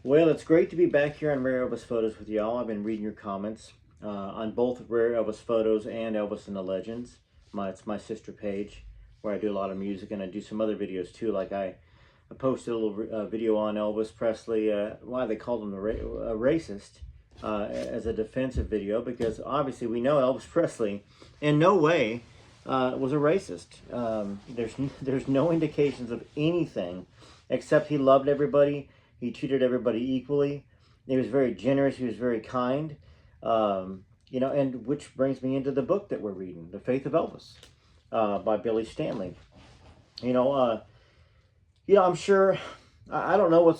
Well, it's great to be back here on Rare Elvis Photos with y'all. I've been reading your comments on both Rare Elvis Photos and Elvis and the Legends. It's my sister page where I do a lot of music, and I do some other videos too. Like I posted a little video on Elvis Presley, why they called him a racist, as a defensive video, because obviously we know Elvis Presley in no way was a racist. There's no indications of anything except he loved everybody. He treated everybody equally. He was very generous. He was very kind. And which brings me into the book that we're reading, The Faith of Elvis, by Billy Stanley. I'm sure, I don't know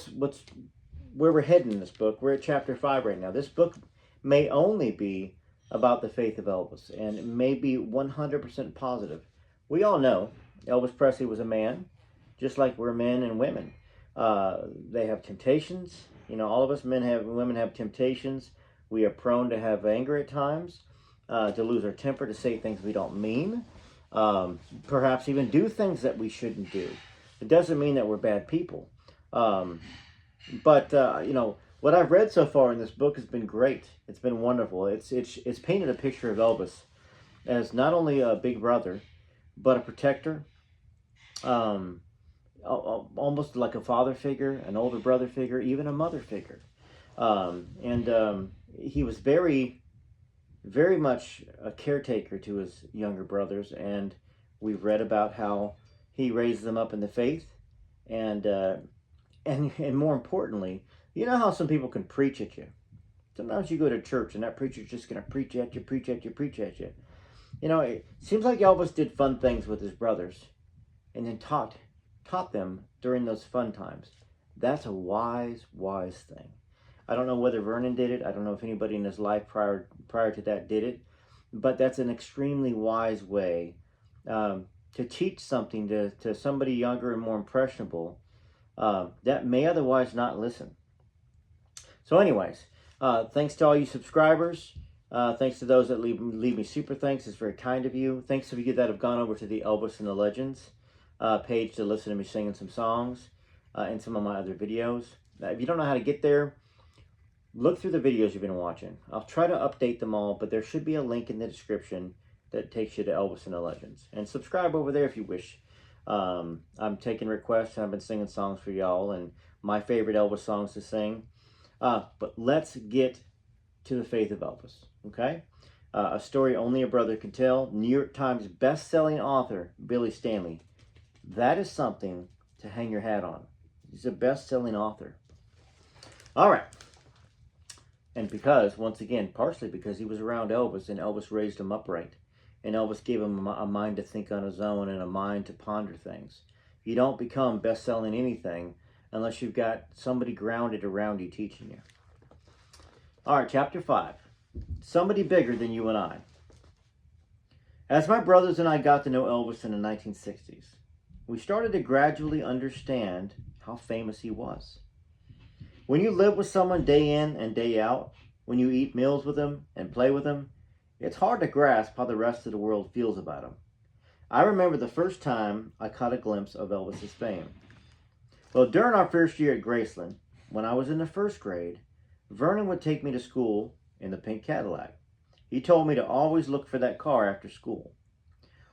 where we're heading in this book. We're at chapter 5 right now. This book may only be about the faith of Elvis, and it may be 100% positive. We all know Elvis Presley was a man, just like we're men and women. They have temptations. All of us men have, women have temptations. We are prone to have anger at times, to lose our temper, to say things we don't mean, perhaps even do things that we shouldn't do. It doesn't mean that we're bad people. But what I've read so far in this book has been great. It's been wonderful. It's painted a picture of Elvis as not only a big brother, but a protector, almost like a father figure, an older brother figure, even a mother figure. He was very, very much a caretaker to his younger brothers, and we've read about how he raised them up in the faith, and more importantly, you know how some people can preach at you. Sometimes you go to church and that preacher's just going to preach at you, preach at you, preach at you. It seems like Elvis did fun things with his brothers, and then taught them during those fun times. That's a wise thing. I don't know whether Vernon did it. I don't know if anybody in his life prior to that did it, but that's an extremely wise way to teach something to somebody younger and more impressionable that may otherwise not listen. So anyways, thanks to all you subscribers. Thanks to those that leave me super thanks. It's very kind of you. Thanks to you that have gone over to the Elvis and the Legends page to listen to me singing some songs and some of my other videos. If you don't know how to get there, look through the videos you've been watching. I'll try to update them all, but there should be a link in the description that takes you to Elvis and the Legends. And subscribe over there if you wish. I'm taking requests, and I've been singing songs for y'all, and my favorite Elvis songs to sing. But let's get to the faith of Elvis, okay? A story only a brother can tell. New York Times best-selling author, Billy Stanley. That is something to hang your hat on. He's a best-selling author. All right. And because, once again, partially because he was around Elvis, and Elvis raised him upright. And Elvis gave him a mind to think on his own and a mind to ponder things. You don't become best-selling anything unless you've got somebody grounded around you teaching you. All right, chapter 5. Somebody bigger than you and I. As my brothers and I got to know Elvis in the 1960s, we started to gradually understand how famous he was. When you live with someone day in and day out, when you eat meals with them and play with them, it's hard to grasp how the rest of the world feels about him. I remember the first time I caught a glimpse of Elvis's fame. Well, during our first year at Graceland, when I was in the first grade, Vernon would take me to school in the pink Cadillac. He told me to always look for that car after school.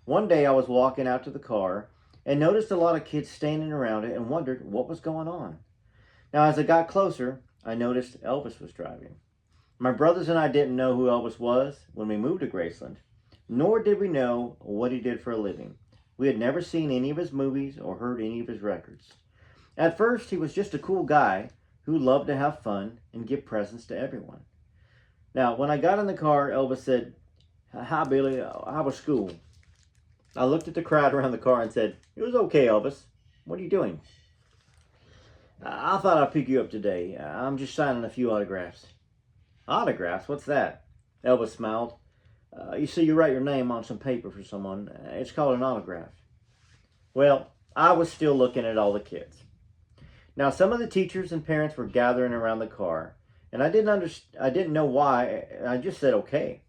One day I was walking out to the car and noticed a lot of kids standing around it and wondered what was going on. Now, as I got closer, I noticed Elvis was driving. My brothers and I didn't know who Elvis was when we moved to Graceland, nor did we know what he did for a living. We had never seen any of his movies or heard any of his records. At first, he was just a cool guy who loved to have fun and give presents to everyone. Now, when I got in the car, Elvis said, "Hi, Billy, how was school?" I looked at the crowd around the car and said, "It was okay, Elvis. What are you doing?" "I thought I'd pick you up today. I'm just signing a few autographs." "Autographs? What's that?" Elvis smiled. You see, you write your name on some paper for someone. It's called an autograph." Well, I was still looking at all the kids. Now, some of the teachers and parents were gathering around the car, and I didn't know why. I just said, "Okay."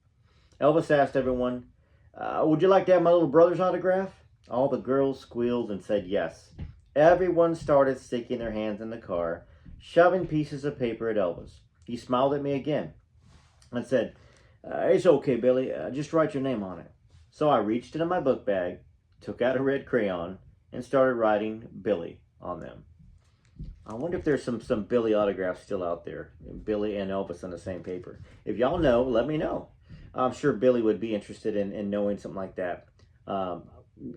Elvis asked everyone, "Would you like to have my little brother's autograph?" All the girls squealed and said yes. Everyone started sticking their hands in the car, shoving pieces of paper at Elvis. He smiled at me again and said, "It's okay, Billy. Just write your name on it." So I reached into my book bag, took out a red crayon, and started writing Billy on them. I wonder if there's some Billy autographs still out there. Billy and Elvis on the same paper. If y'all know, let me know. I'm sure Billy would be interested in knowing something like that. Um,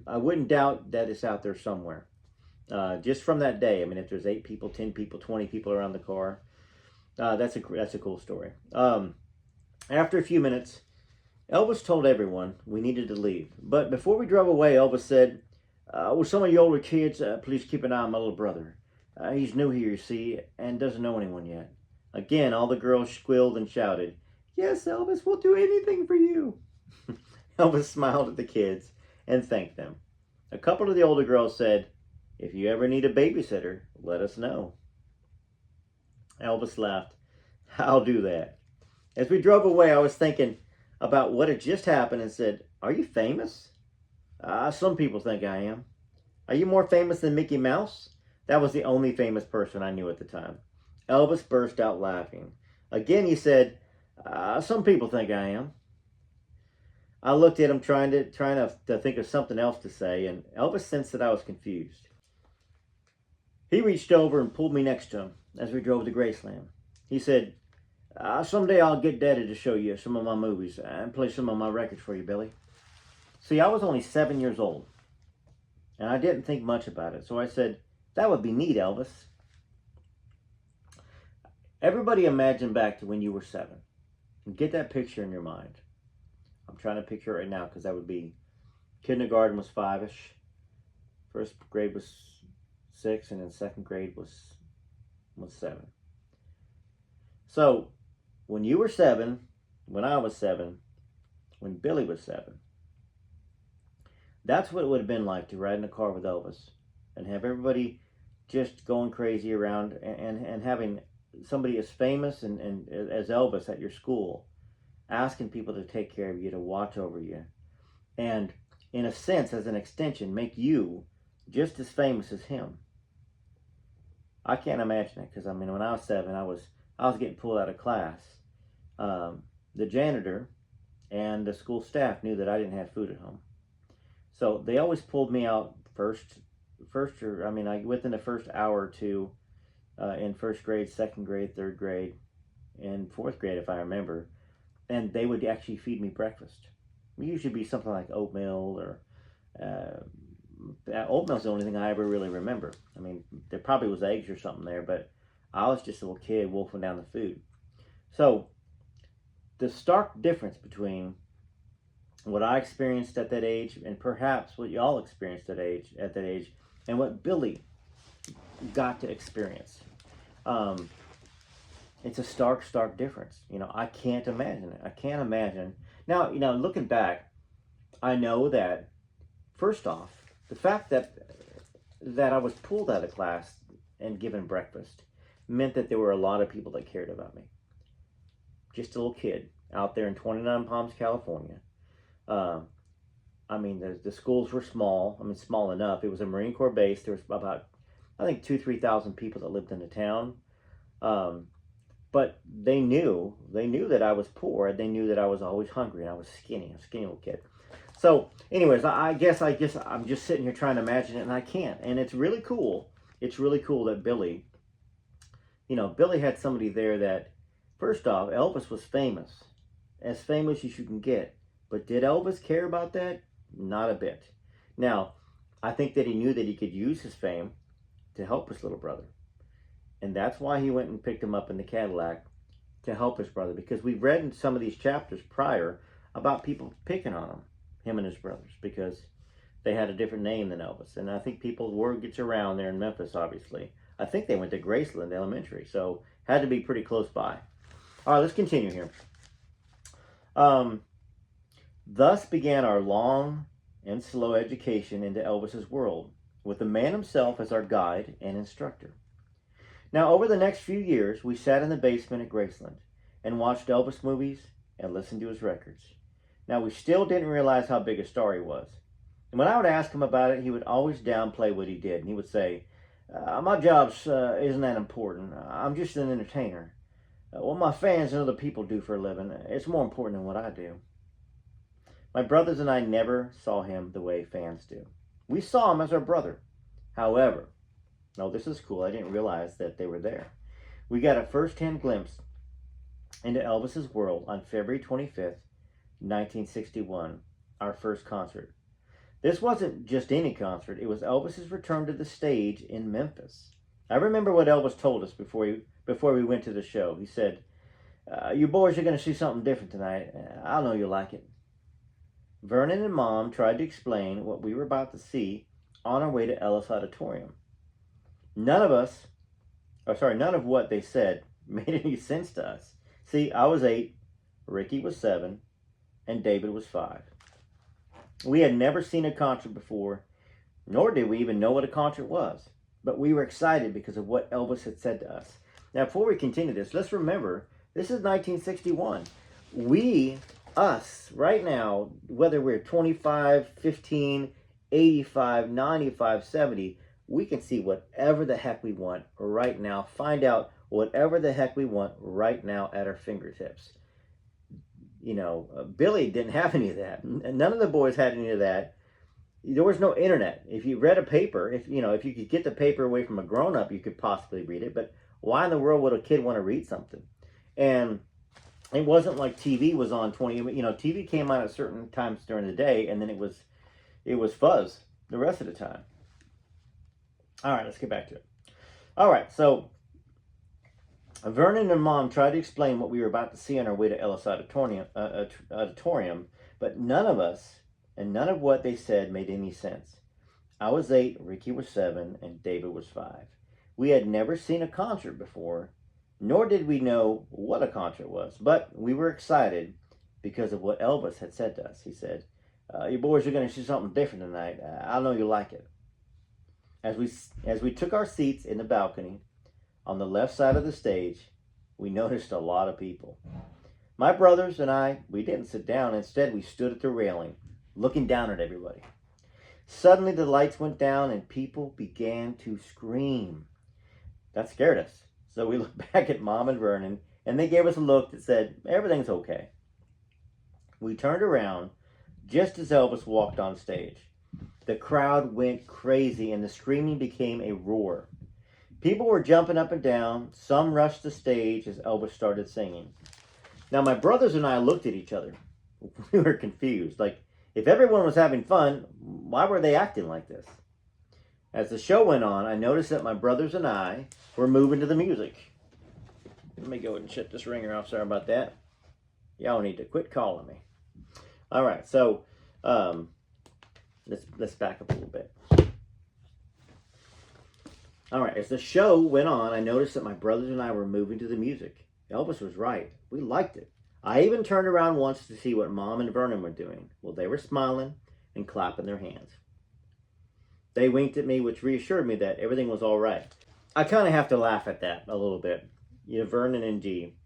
I wouldn't doubt that it's out there somewhere. Just from that day, I mean, if there's 8 people, 10 people, 20 people around the car, that's a cool story. After a few minutes, Elvis told everyone we needed to leave. But before we drove away, Elvis said, "Will some of you older kids please keep an eye on my little brother? He's new here, you see, and doesn't know anyone yet." Again, all the girls squealed and shouted, "Yes, Elvis, we'll do anything for you." Elvis smiled at the kids and thanked them. A couple of the older girls said, "If you ever need a babysitter, let us know." Elvis laughed. "I'll do that." As we drove away, I was thinking about what had just happened and said, "Are you famous?" Some people think I am. "Are you more famous than Mickey Mouse?" That was the only famous person I knew at the time. Elvis burst out laughing. Again, he said, "Some people think I am." I looked at him trying to think of something else to say, and Elvis sensed that I was confused. He reached over and pulled me next to him as we drove to Graceland. He said, "Someday I'll get Daddy to show you some of my movies and play some of my records for you, Billy." See, I was only 7 years old, and I didn't think much about it, so I said, "That would be neat, Elvis." Everybody imagine back to when you were 7 and get that picture in your mind. I'm trying to picture it right now because that would be kindergarten was 5-ish, first grade was 6, and then second grade was 7. So when you were 7, when I was 7, when Billy was 7, that's what it would have been like to ride in a car with Elvis and have everybody just going crazy around and having somebody as famous and as Elvis at your school asking people to take care of you, to watch over you, and in a sense, as an extension, make you just as famous as him. I can't imagine it because I mean, when I was 7, I was getting pulled out of class. The janitor and the school staff knew that I didn't have food at home, so they always pulled me out within the first hour or two in first grade, second grade, third grade, and fourth grade, if I remember. And they would actually feed me breakfast. It would usually be something like oatmeal or oatmeal's the only thing I ever really remember. I mean, there probably was eggs or something there, but I was just a little kid wolfing down the food. So the stark difference between what I experienced at that age and perhaps what y'all experienced at that age and what Billy got to experience. It's a stark difference. I can't imagine it. I can't imagine. Now, looking back, I know that, first off, the fact that I was pulled out of class and given breakfast meant that there were a lot of people that cared about me. Just a little kid out there in 29 Palms, California. The schools were small. I mean, small enough. It was a Marine Corps base. There was about, I think, 2,000-3,000 people that lived in the town. But they knew that I was poor. They knew that I was always hungry and I was a skinny little kid. So, anyways, I guess I'm just sitting here trying to imagine it, and I can't. And it's really cool. It's really cool that Billy had somebody there that, first off, Elvis was famous, as famous as you can get. But did Elvis care about that? Not a bit. Now, I think that he knew that he could use his fame to help his little brother. And that's why he went and picked him up in the Cadillac to help his brother. Because we've read in some of these chapters prior about people picking on him and his brothers, because they had a different name than Elvis. And I think word gets around there in Memphis, obviously. I think they went to Graceland Elementary, so had to be pretty close by. All right, let's continue here. Thus began our long and slow education into Elvis's world, with the man himself as our guide and instructor. Now, over the next few years, we sat in the basement at Graceland and watched Elvis movies and listened to his records. Now, we still didn't realize how big a star he was. And when I would ask him about it, he would always downplay what he did. And he would say, My job isn't that important. I'm just an entertainer. What my fans and other people do for a living, it's more important than what I do. My brothers and I never saw him the way fans do. We saw him as our brother. However, no, this is cool. I didn't realize that they were there. We got a first-hand glimpse into Elvis's world on February 25th, 1961, our first concert. This wasn't just any concert. It was Elvis's return to the stage in Memphis. I remember what Elvis told us before we went to the show. He said, "You boys are going to see something different tonight. I know you'll like it." Vernon and Mom tried to explain what we were about to see on our way to Ellis Auditorium. None of what they said made any sense to us. See, I was 8, Ricky was 7, and David was 5. We had never seen a concert before, nor did we even know what a concert was. But we were excited because of what Elvis had said to us. Now, before we continue this, let's remember, this is 1961. Us, right now, whether we're 25, 15, 85, 95, 70, we can see whatever the heck we want right now. Find out whatever the heck we want right now at our fingertips. Billy didn't have any of that. None of the boys had any of that. There was no internet. If you read a paper, if you could get the paper away from a grown-up, you could possibly read it. But why in the world would a kid want to read something? And it wasn't like TV was on 20. TV came on at certain times during the day, and then it was fuzz the rest of the time. All right, let's get back to it. All right, so Vernon and Mom tried to explain what we were about to see on our way to Ellis Auditorium, but none of us and none of what they said made any sense. I was 8, Ricky was 7, and David was 5. We had never seen a concert before, nor did we know what a concert was, but we were excited because of what Elvis had said to us. He said, "You boys are going to see something different tonight. I know you'll like it." As we took our seats in the balcony on the left side of the stage, we noticed a lot of people. My brothers and I, we didn't sit down. Instead, we stood at the railing, looking down at everybody. Suddenly, the lights went down and people began to scream. That scared us. So we looked back at Mom and Vernon, and they gave us a look that said, "Everything's okay." We turned around just as Elvis walked on stage. The crowd went crazy, and the screaming became a roar. People were jumping up and down. Some rushed the stage as Elvis started singing. Now, my brothers and I looked at each other. We were confused. Like, if everyone was having fun, why were they acting like this? As the show went on, I noticed that my brothers and I were moving to the music. Let me go ahead and shut this ringer off. Sorry about that. Y'all need to quit calling me. All right, so let's back up a little bit. All right, as the show went on, I noticed that my brothers and I were moving to the music. Elvis was right. We liked it. I even turned around once to see what Mom and Vernon were doing. Well, they were smiling and clapping their hands. They winked at me, which reassured me that everything was all right. I kind of have to laugh at that a little bit. Vernon and Dee,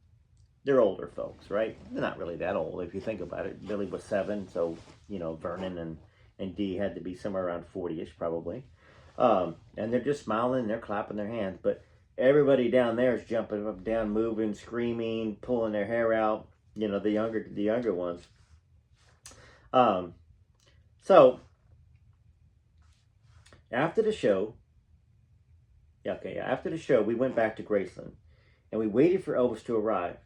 they're older folks, right? They're not really that old if you think about it. Billy was 7, so, Vernon and Dee had to be somewhere around 40-ish probably. And they're just smiling and they're clapping their hands. But everybody down there is jumping up and down, moving, screaming, pulling their hair out. The younger ones. So after the show, we went back to Graceland, and we waited for Elvis to arrive.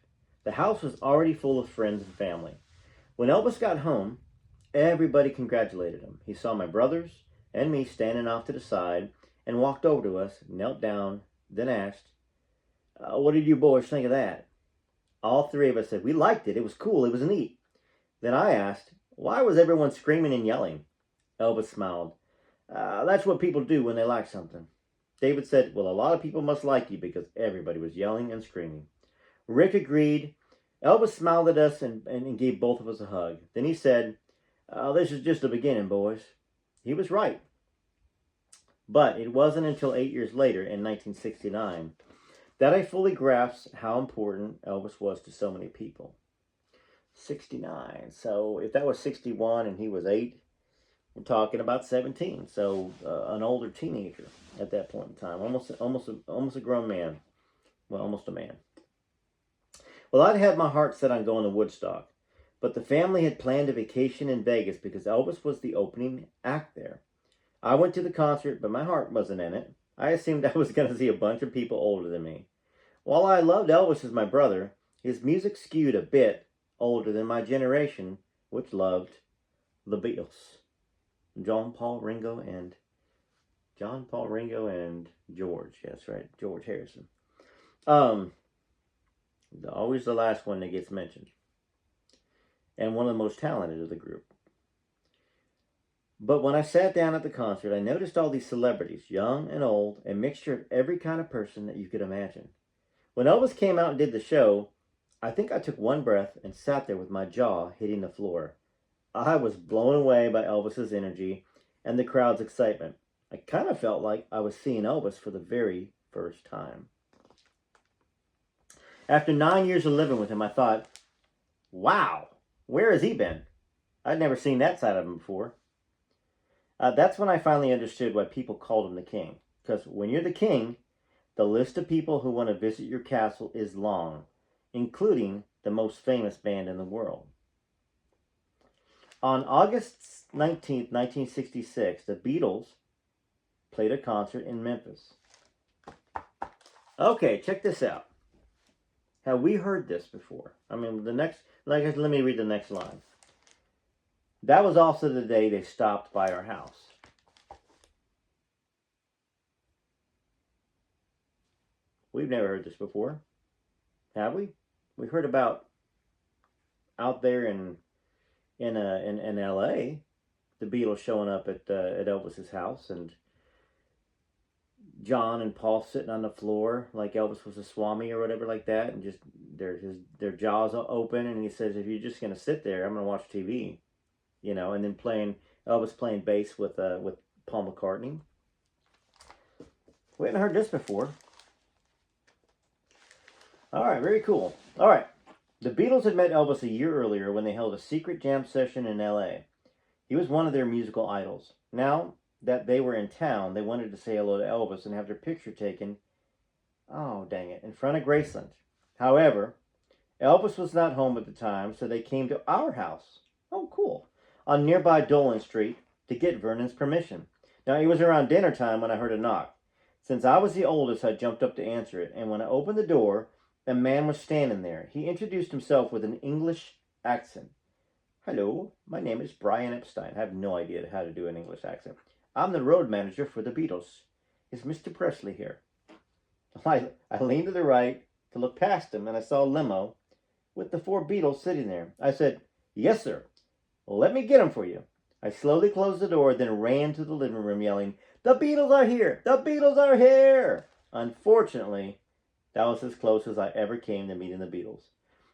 The house was already full of friends and family. When Elvis got home, everybody congratulated him. He saw my brothers and me standing off to the side and walked over to us, knelt down, then asked, "What did you boys think of that?" All 3 of us said, "We liked it. It was cool. It was neat." Then I asked, "Why was everyone screaming and yelling?" Elvis smiled. "That's what people do when they like something." David said, "Well, a lot of people must like you because everybody was yelling and screaming." Rick agreed. Elvis smiled at us and gave both of us a hug. Then he said, "This is just the beginning, boys." He was right. But it wasn't until 8 years later, in 1969, that I fully grasped how important Elvis was to so many people. 69. So if that was 61 and he was 8, I'm talking about 17, so an older teenager at that point in time, almost a grown man. Well, almost a man. Well, I'd had my heart set on going to Woodstock, but the family had planned a vacation in Vegas because Elvis was the opening act there. I went to the concert, but my heart wasn't in it. I assumed I was going to see a bunch of people older than me. While I loved Elvis as my brother, his music skewed a bit older than my generation, which loved the Beatles. John, Paul, Ringo, and George. Yes, right, George Harrison. Always the last one that gets mentioned, and one of the most talented of the group. But when I sat down at the concert, I noticed all these celebrities, young and old, a mixture of every kind of person that you could imagine. When Elvis came out and did the show, I think I took one breath and sat there with my jaw hitting the floor. I was blown away by Elvis's energy and the crowd's excitement. I kind of felt like I was seeing Elvis for the very first time. After 9 years of living with him, I thought, wow, where has he been? I'd never seen that side of him before. That's when I finally understood why people called him the king. Because when you're the king, the list of people who want to visit your castle is long, including the most famous band in the world. On August 19th, 1966, the Beatles played a concert in Memphis. Okay, check this out. Have we heard this before? I mean, let me read the next line. That was also the day they stopped by our house. We've never heard this before, have we? We heard about out there in L.A. the Beatles showing up at Elvis's house, and John and Paul sitting on the floor like Elvis was a swami or whatever like that, and just their jaws open, and he says, "If you're just gonna sit there, I'm gonna watch TV," and then Elvis playing bass with Paul McCartney. We hadn't heard this before. All right, very cool. All right, the Beatles had met Elvis a year earlier when they held a secret jam session in L.A. He was one of their musical idols. Now that they were in town, they wanted to say hello to Elvis and have their picture taken, oh dang it, in front of Graceland. However, Elvis was not home at the time, so they came to our house. Oh, cool. On nearby Dolan Street to get Vernon's permission. Now, it was around dinner time when I heard a knock. Since I was the oldest, I jumped up to answer it, and when I opened the door, a man was standing there. He introduced himself with an English accent. Hello, my name is Brian Epstein. I have no idea how to do an English accent. I'm the road manager for the Beatles. Is Mr. Presley here? I leaned to the right to look past him, and I saw a limo with the 4 Beatles sitting there. I said, yes, sir. Well, let me get him for you. I slowly closed the door, then ran to the living room yelling, the Beatles are here! The Beatles are here! Unfortunately, that was as close as I ever came to meeting the Beatles.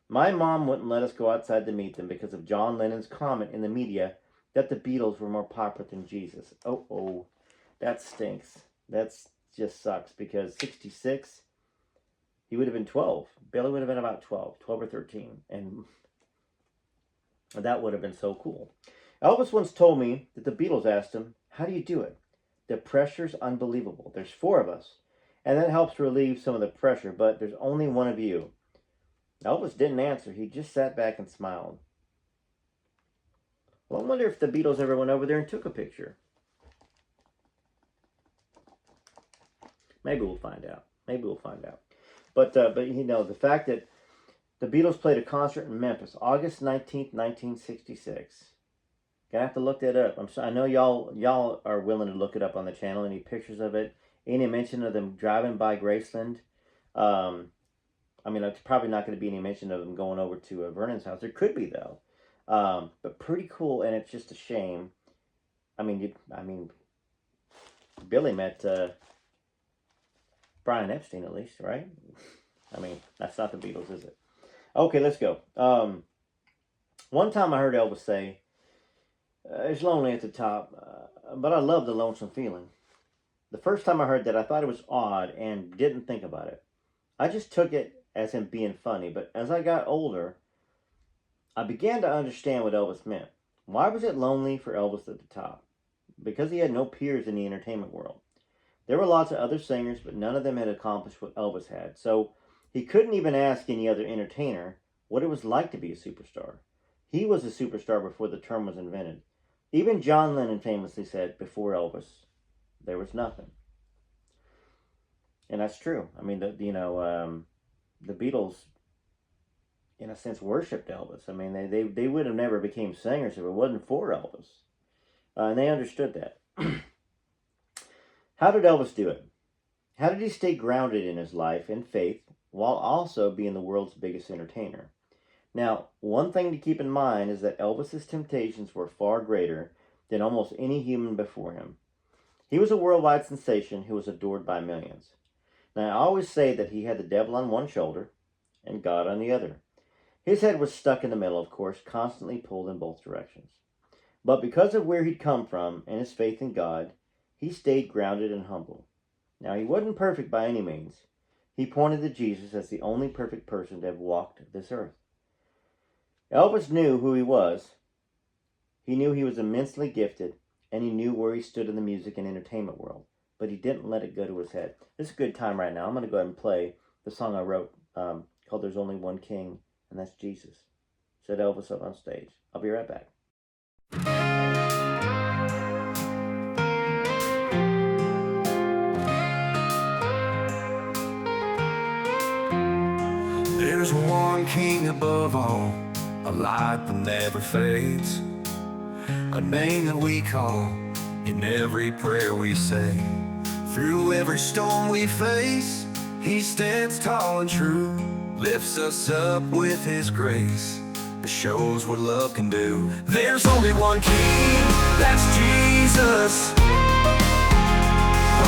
My mom wouldn't let us go outside to meet them because of John Lennon's comment in the media that the Beatles were more popular than Jesus. Oh, that stinks. That just sucks because 66, he would have been 12. Billy would have been about 12 or 13. And that would have been so cool. Elvis once told me that the Beatles asked him, how do you do it? The pressure's unbelievable. There's 4 of us. And that helps relieve some of the pressure, but there's only one of you. Elvis didn't answer. He just sat back and smiled. Well, I wonder if the Beatles ever went over there and took a picture. Maybe we'll find out. But the fact that the Beatles played a concert in Memphis, August 19th, 1966. Gonna have to look that up. I know y'all are willing to look it up on the channel. Any pictures of it? Any mention of them driving by Graceland? It's probably not going to be any mention of them going over to Vernon's house. There could be, though. But pretty cool, and it's just a shame. Billy met Brian Epstein, at least, right? That's not the Beatles, is it? Okay, let's go. One time I heard Elvis say, it's lonely at the top, but I love the lonesome feeling. The first time I heard that, I thought it was odd and didn't think about it. I just took it as him being funny, but as I got older, I began to understand what Elvis meant. Why was it lonely for Elvis at the top? because he had no peers in the entertainment world. There were lots of other singers, but none of them had accomplished what Elvis had. So he couldn't even ask any other entertainer what it was like to be a superstar. He was a superstar before the term was invented. Even John Lennon famously said, before Elvis, there was nothing. And that's true. I mean, the Beatles, in a sense, worshipped Elvis. I mean, they would have never became singers if it wasn't for Elvis. And they understood that. How did Elvis do it? How did he stay grounded in his life and faith while also being the world's biggest entertainer? Now, one thing to keep in mind is that Elvis's temptations were far greater than almost any human before him. He was a worldwide sensation who was adored by millions. Now, I always say that he had the devil on one shoulder and God on the other. His head was stuck in the middle, of course, constantly pulled in both directions. But because of where he'd come from and his faith in God, he stayed grounded and humble. Now, he wasn't perfect by any means. He pointed to Jesus as the only perfect person to have walked this earth. Elvis knew who he was. He knew he was immensely gifted, and he knew where he stood in the music and entertainment world. But he didn't let it go to his head. This is a good time right now. I'm going to go ahead and play the song I wrote called There's Only One King, and that's Jesus. Said Elvis up on stage. I'll be right back. There's one king above all, a light that never fades, a name that we call in every prayer we say. Through every storm we face, he stands tall and true, lifts us up with his grace, shows what love can do. There's only one king, that's Jesus.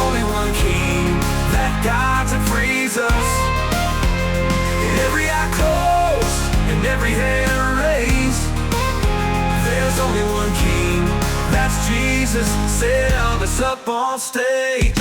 Only one king that guides and frees us. Every eye closed and every hand raised. There's only one king, that's Jesus. Set Elvis up on stage.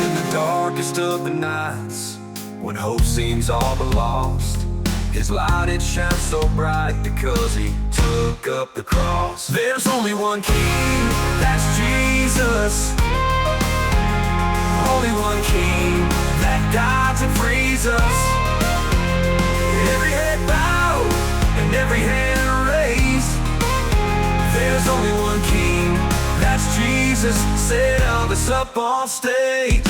In the darkest of the nights, when hope seems all but lost, his light it shines so bright because he took up the cross. There's only one king, that's Jesus. Only one king that guides and frees us. Every head bowed and every hand raised. There's only one king, that's Jesus. Set Elvis up on stage.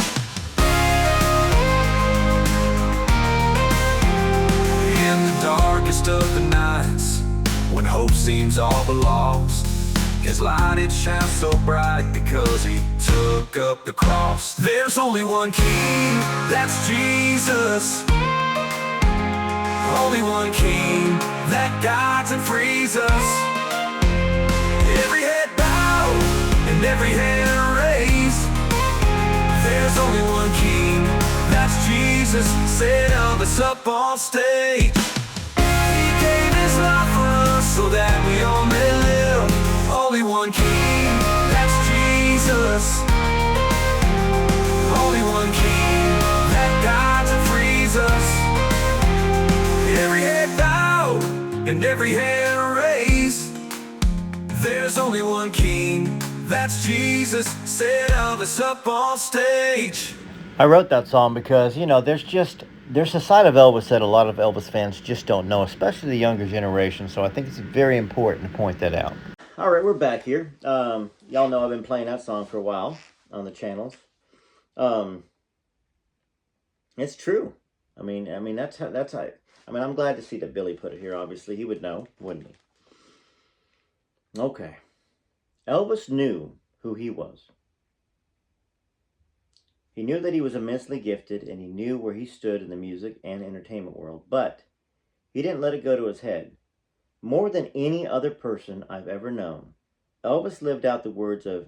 In the darkest of the nights, when hope seems all but lost, his light it shines so bright because he took up the cross. There's only one king, that's Jesus. Only one king that guides and frees us. Every head bowed and every hand raised. There's only one king, that's Jesus. Set Elvis up on stage. He gave his life for us so that we all may live. Only one king, that's Jesus. Only one king that guides and frees us. Every head bowed and every hand raised. There's only one king, that's Jesus. Set Elvis up on stage. I wrote that song because, there's a side of Elvis that a lot of Elvis fans just don't know, especially the younger generation, so I think it's very important to point that out. All right, we're back here. Y'all know I've been playing that song for a while on the channels. It's true. I mean, that's how. I'm glad to see that Billy put it here. Obviously, he would know, wouldn't he? Okay. Elvis knew who he was. He knew that he was immensely gifted, and he knew where he stood in the music and entertainment world, but he didn't let it go to his head. More than any other person I've ever known, Elvis lived out the words of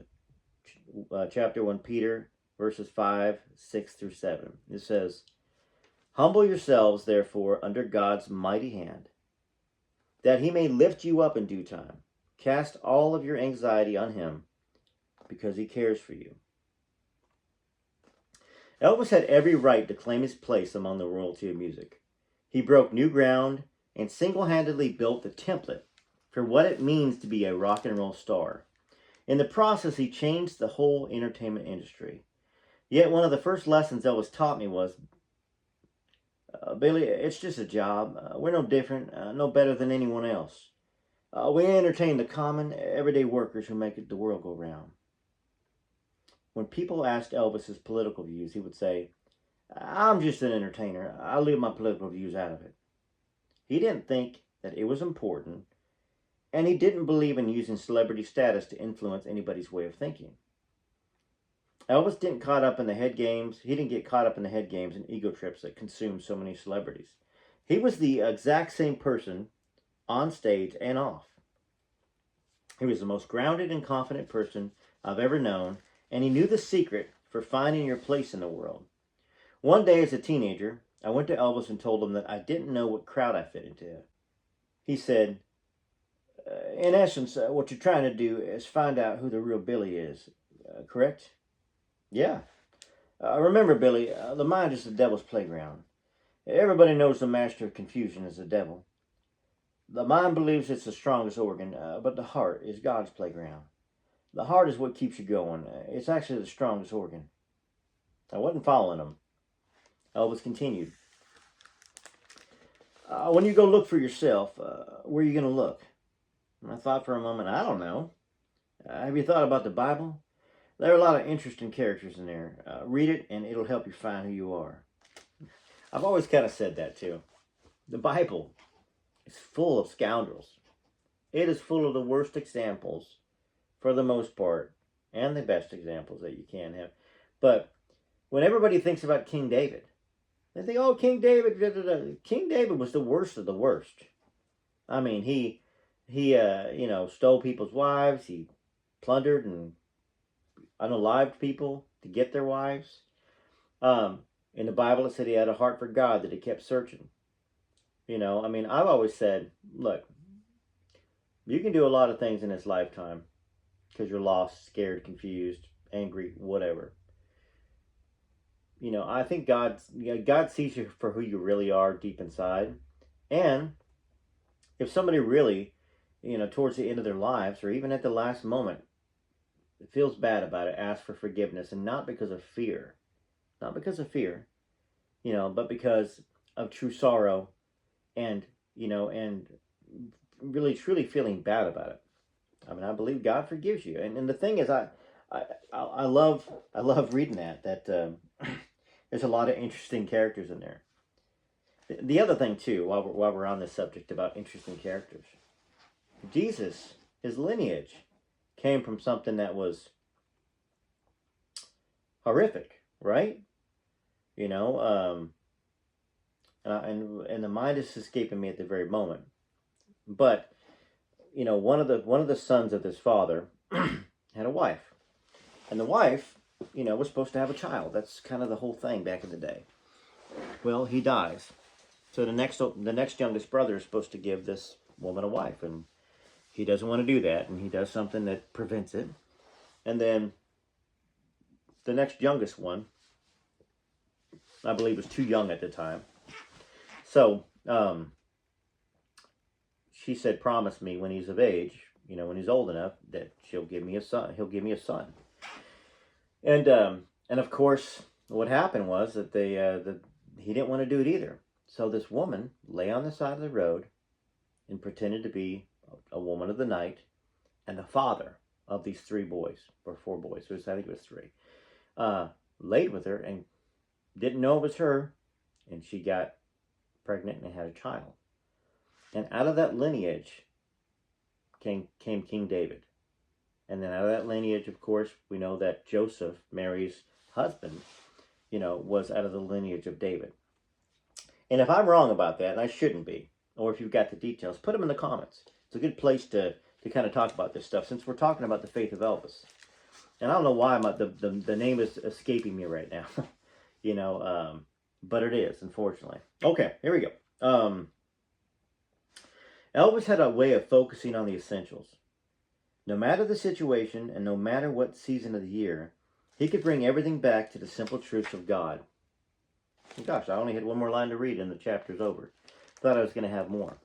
chapter 1 Peter, verses 5, 6 through 7. It says, "Humble yourselves, therefore, under God's mighty hand, that he may lift you up in due time. Cast all of your anxiety on him, because he cares for you." Elvis had every right to claim his place among the royalty of music. He broke new ground and single-handedly built the template for what it means to be a rock and roll star. In the process, he changed the whole entertainment industry. Yet one of the first lessons Elvis taught me was, Billy, it's just a job. We're no different, no better than anyone else. We entertain the common, everyday workers who make the world go round. When people asked Elvis his political views, he would say, I'm just an entertainer. I leave my political views out of it. He didn't think that it was important, and he didn't believe in using celebrity status to influence anybody's way of thinking. Elvis didn't caught up in the head games. He didn't get caught up in the head games and ego trips that consume so many celebrities. He was the exact same person on stage and off. He was the most grounded and confident person I've ever known, and he knew the secret for finding your place in the world. One day as a teenager, I went to Elvis and told him that I didn't know what crowd I fit into. He said, in essence, what you're trying to do is find out who the real Billy is, correct? Yeah. Remember, Billy, the mind is the devil's playground. Everybody knows the master of confusion is the devil. The mind believes it's the strongest organ, but the heart is God's playground. The heart is what keeps you going. It's actually the strongest organ. I wasn't following him. Elvis continued. When you go look for yourself, where are you going to look? And I thought for a moment, I don't know. Have you thought about the Bible? There are a lot of interesting characters in there. Read it and it'll help you find who you are. I've always kind of said that too. The Bible is full of scoundrels. It is full of the worst examples for the most part, and the best examples that you can have. But when everybody thinks about King David, they think, oh, King David, da, da, da. King David was the worst of the worst. I mean, he stole people's wives. He plundered and unalived people to get their wives. In the Bible, it said he had a heart for God, that he kept searching. I've always said, look, you can do a lot of things in this lifetime because you're lost, scared, confused, angry, whatever. I think God sees you for who you really are deep inside. And if somebody really, towards the end of their lives or even at the last moment, feels bad about it, ask for forgiveness, and not because of fear. Not because of fear, but because of true sorrow and really truly feeling bad about it. I believe God forgives you. And the thing is, I love reading that there's a lot of interesting characters in there. The other thing too, while we're on this subject about interesting characters, Jesus, his lineage came from something that was horrific, right? And the mind is escaping me at the very moment. But one of the sons of this father had a wife, and the wife, was supposed to have a child. That's kind of the whole thing back in the day. Well, he dies, so the next youngest brother is supposed to give this woman a wife, and he doesn't want to do that, and he does something that prevents it. And then the next youngest one, I believe, was too young at the time. So she said, promise me when he's of age, when he's old enough, that she'll give me a son. He'll give me a son. And of course, what happened was that he didn't want to do it either. So this woman lay on the side of the road and pretended to be a woman of the night, and the father of these 3 boys, or 4 boys, so I think it was 3, laid with her and didn't know it was her, and she got pregnant and had a child. And out of that lineage came King David. And then out of that lineage, of course, we know that Joseph, Mary's husband, was out of the lineage of David. And if I'm wrong about that, and I shouldn't be, or if you've got the details, put them in the comments. It's a good place to kind of talk about this stuff, since we're talking about the faith of Elvis. And I don't know why the name is escaping me right now, but it is, unfortunately. Okay, here we go. Elvis had a way of focusing on the essentials. No matter the situation and no matter what season of the year, he could bring everything back to the simple truths of God. Gosh, I only had one more line to read and the chapter's over. Thought I was going to have more.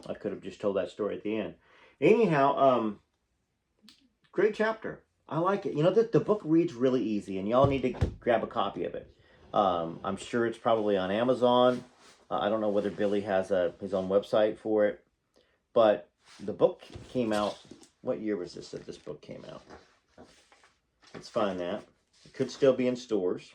I could have just told that story at the end. Anyhow, great chapter. I like it. You know, the book reads really easy, and y'all need to grab a copy of it. I'm sure it's probably on Amazon. I don't know whether Billy has his own website for it, but the book came out. What year was this that this book came out? Let's find that. It could still be in stores.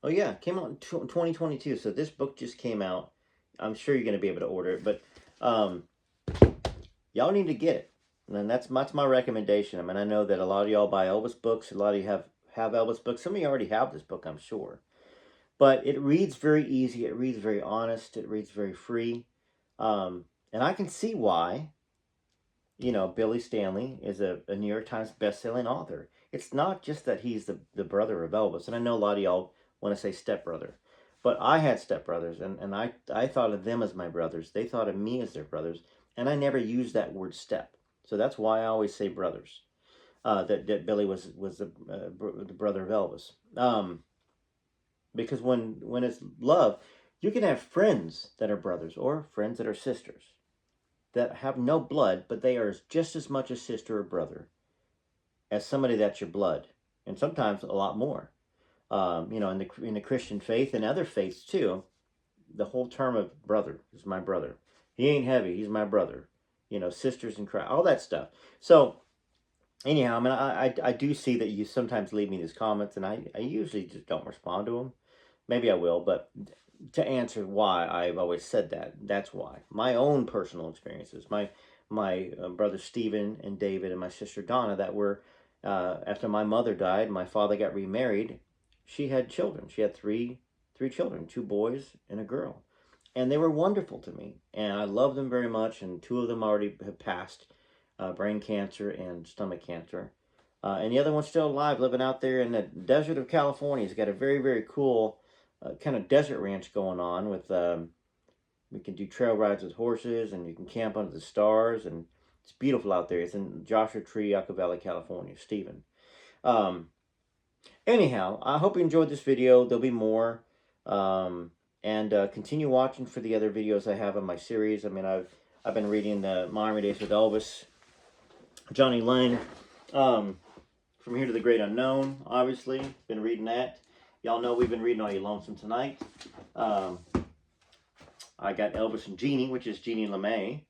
Oh yeah, it came out in 2022. So this book just came out. I'm sure you're going to be able to order it, but y'all need to get it. And that's my recommendation. I mean, I know that a lot of y'all buy Elvis books. A lot of you have Elvis books. Some of you already have this book, I'm sure. But it reads very easy. It reads very honest. It reads very free. And I can see why, you know, Billy Stanley is a New York Times best-selling author. It's not just that he's the brother of Elvis. And I know a lot of y'all want to say stepbrother. But I had stepbrothers, and I thought of them as my brothers. They thought of me as their brothers. And I never used that word step. So that's why I always say brothers. That Billy was the brother of Elvis. Because when it's love, you can have friends that are brothers or friends that are sisters that have no blood, but they are just as much a sister or brother as somebody that's your blood, and sometimes a lot more. You know, in the Christian faith and other faiths too, the whole term of brother is my brother. He ain't heavy. He's my brother. You know, sisters in Christ, all that stuff. So anyhow, I mean, I do see that you sometimes leave me these comments, and I usually just don't respond to them. Maybe I will, but to answer why I've always said that, that's why. My own personal experiences, my brother Stephen and David and my sister Donna, that were, after my mother died, my father got remarried. She had children. She had three children, 2 boys and a girl. And they were wonderful to me, and I love them very much, and 2 of them already have passed, brain cancer and stomach cancer. And the other one's still alive, living out there in the desert of California. He's got a very, very cool kind of desert ranch going on with, we can do trail rides with horses, and you can camp under the stars, and it's beautiful out there. It's in Joshua Tree, Yucca Valley, California. Stephen. Anyhow, I hope you enjoyed this video. There'll be more. And continue watching for the other videos I have on my series. I mean, I've been reading the Miami Days with Elvis, Johnny Lang, From Here to the Great Unknown, obviously. Been reading that. Y'all know we've been reading Are You Lonesome Tonight? I got Elvis and Jeannie, which is Jeannie LeMay.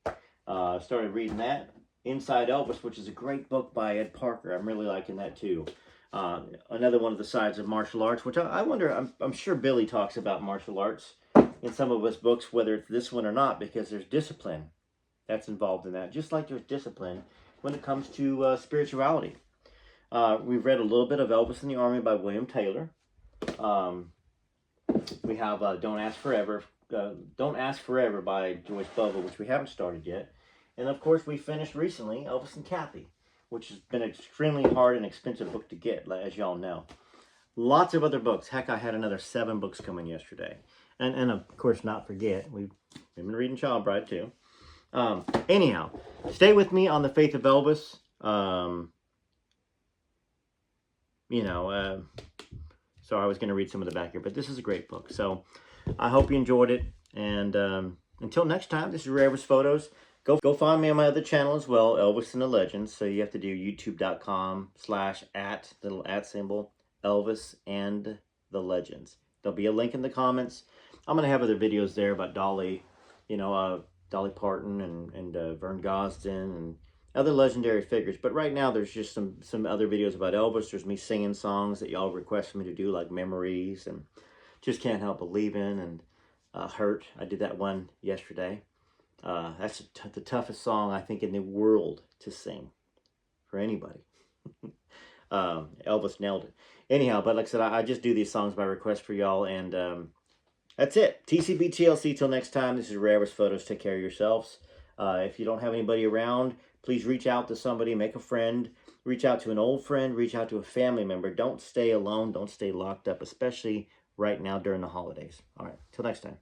Started reading that. Inside Elvis, which is a great book by Ed Parker. I'm really liking that too. Another one of the sides of martial arts, which I wonder, I'm sure Billy talks about martial arts in some of his books, whether it's this one or not, because there's discipline that's involved in that, just like there's discipline when it comes to spirituality. We've read a little bit of Elvis in the Army by William Taylor. We have Don't Ask Forever by Joyce Bova, which we haven't started yet. And of course, we finished recently Elvis and Kathy, which has been an extremely hard and expensive book to get, as y'all know. Lots of other books. Heck, I had another 7 books coming yesterday. And of course, not forget, we've been reading Child Bride too. Anyhow, stay with me on the faith of Elvis. Sorry, I was going to read some of the back here, but this is a great book. So I hope you enjoyed it. And until next time, this is Rare Elvis Photos. Go find me on my other channel as well, Elvis and the Legends. So you have to do youtube.com/@, Elvis and the Legends. There'll be a link in the comments. I'm going to have other videos there about Dolly, Dolly Parton and Vern Gosdin and other legendary figures. But right now there's just some other videos about Elvis. There's me singing songs that y'all requested me to do, like Memories and Just Can't Help Believing and Hurt. I did that one yesterday. That's the toughest song, I think, in the world to sing for anybody. Elvis nailed it. Anyhow, but like I said, I just do these songs by request for y'all, and that's it. TCB TLC till next time. This is Rare Elvis Photos. Take care of yourselves. If you don't have anybody around, please reach out to somebody, make a friend, reach out to an old friend, reach out to a family member. Don't stay alone. Don't stay locked up, especially right now during the holidays. All right, till next time.